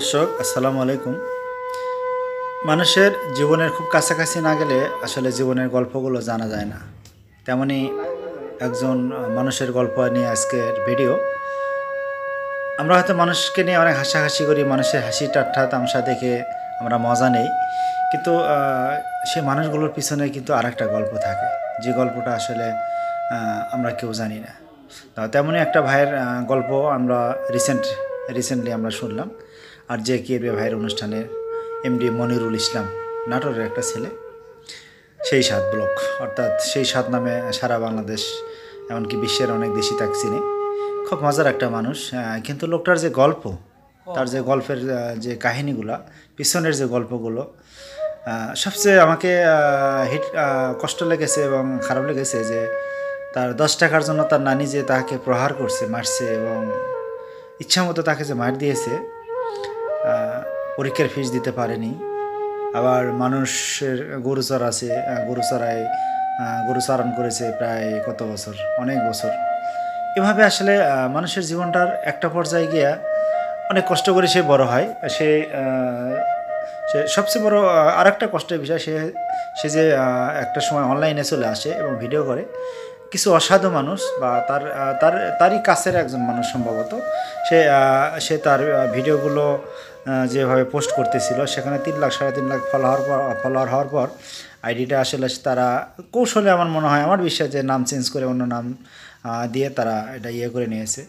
দর্শক আসসালামু আলাইকুম। মানুষের জীবনের খুব কাছাকাছি না গেলে আসলে জীবনের গল্পগুলো জানা যায় না। তেমনি একজন মানুষের গল্প নিয়ে আজকের ভিডিও। আমরা হয়তো মানুষকে নিয়ে অনেক হাসাহাসি করি, মানুষের হাসি ঠাট্টা তামাশা দেখে আমরা মজা নেই, কিন্তু সেই মানুষগুলোর পিছনে কিন্তু আরেকটা গল্প থাকে, যে গল্পটা আসলে আমরা কেউ জানি না। তেমনই একটা ভাইয়ের গল্প আমরা রিসেন্টলি আমরা শুনলাম। আর যে কে ভাইয়ের অনুষ্ঠানে এমডি মনিরুল ইসলাম, নাটোরের একটা ছেলে, সেই সাত ব্লক, অর্থাৎ সেই সাত নামে সারা বাংলাদেশ এমনকি বিশ্বের অনেক দেশই তাকে চিনে। খুব মজার একটা মানুষ, কিন্তু লোকটার যে গল্প, তার যে গল্পের যে কাহিনীগুলো, পিছনের যে গল্পগুলো, সবচেয়ে আমাকে কষ্ট লেগেছে এবং খারাপ লেগেছে যে তার 10 টাকার জন্য তার নানি যে তাকে প্রহার করছে, মারছে এবং ইচ্ছামতো তাকে যে মার দিয়েছে, পরীক্ষার ফিস দিতে পারেনি। আবার মানুষের গরু চড়াছে, গরু চড়ায়, গরু চারণ করেছে প্রায় কত বছর, অনেক বছর। এভাবে আসলে মানুষের জীবনটার একটা পর্যায়ে গিয়া অনেক কষ্ট করে সে বড় হয়। সে সে সবচেয়ে বড় আরেকটা কষ্টের বিষয়, সে যে একটা সময় অনলাইনে চলে আসে এবং ভিডিও করে। কিছু অসাধু মানুষ বা তারই কাছের একজন মানুষ সম্ভবত, সে তার ভিডিওগুলো যেভাবে পোস্ট করতেছিল, সেখানে 3 লাখ 3.5 লাখ ফলোয়ার হওয়ার পর আইডিটা আসলে তারা কৌশলে, আমার মনে হয়, আমার বিশ্বাস যে নাম চেঞ্জ করে অন্য নাম দিয়ে তারা এটা করে নিয়েছে।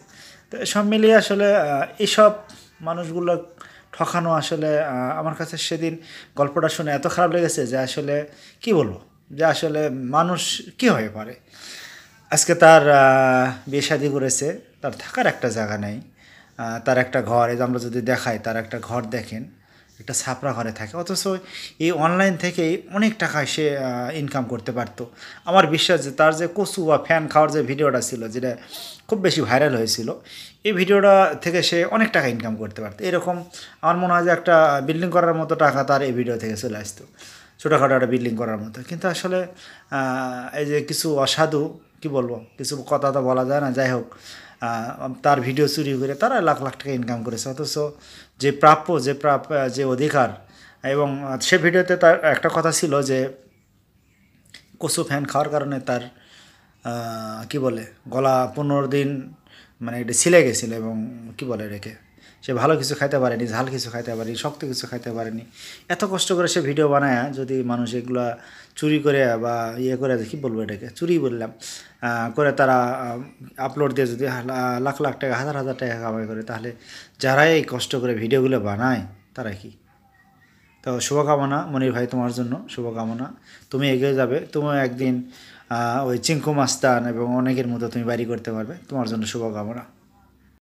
তো সব মিলিয়ে আসলে এইসব মানুষগুলো ঠকানো আসলে আমার কাছে সেদিন গল্পটা শুনে এত খারাপ লেগেছে যে আসলে কি বলবো, যে আসলে মানুষ কি হয়ে পারে। আজকে তার বিয়ে শাদী করেছে, তার থাকার একটা জায়গা নেই, তার একটা ঘর, এই যে আমরা যদি দেখাই তার একটা ঘর দেখেন, একটা ছাপড়া ঘরে থাকে, অথচ এই অনলাইন থেকেই অনেক টাকা সে ইনকাম করতে পারতো। আমার বিশ্বাস যে তার যে কচু বা ফ্যান খাওয়ার যে ভিডিওটা ছিল, যেটা খুব বেশি ভাইরাল হয়েছিল, এই ভিডিওটা থেকে সে অনেক টাকা ইনকাম করতে পারতো। এরকম আমার মনে হয় যে একটা বিল্ডিং করার মতো টাকা তার এই ভিডিও থেকে চলে আসতো, ছোটোখাটো একটা বিল্ডিং করার মতো। কিন্তু আসলে এই যে কিছু অসাধু, কি বলবো, কিছু কথা তো বলা যায় না, যাই হোক, তার ভিডিও চুরি করে তারা লাখ লাখ টাকা ইনকাম করেছে। অথচ যে প্রাপ্য যে অধিকার, এবং সে ভিডিওতে তার একটা কথা ছিল যে কচু ফ্যান খাওয়ার কারণে তার কি বলে গলা 15 দিন মানে এটা ছিলে গেছিলো, এবং কি বলে রেখে সে ভালো কিছু খাইতে পারেনি, ঝাল কিছু খাইতে পারেনি, শক্ত কিছু খাইতে পারেনি। এত কষ্ট করে সে ভিডিও বানায়, যদি মানুষ এগুলা চুরি করে বা করে, কী বলবো, এটাকে চুরি বললাম, করে তারা আপলোড দিয়ে যদি লাখ লাখ টাকা, হাজার হাজার টাকা কামাই করে, তাহলে যারা এই কষ্ট করে ভিডিওগুলো বানায় তারা কি। তো শুভকামনা মনির ভাই, তোমার জন্য শুভকামনা, তুমি এগিয়ে যাবে, তুমিও একদিন ওই চিঙ্কু মাস্তান এবং অনেকের মতো তুমি বাড়ি করতে পারবে, তোমার জন্য শুভকামনা।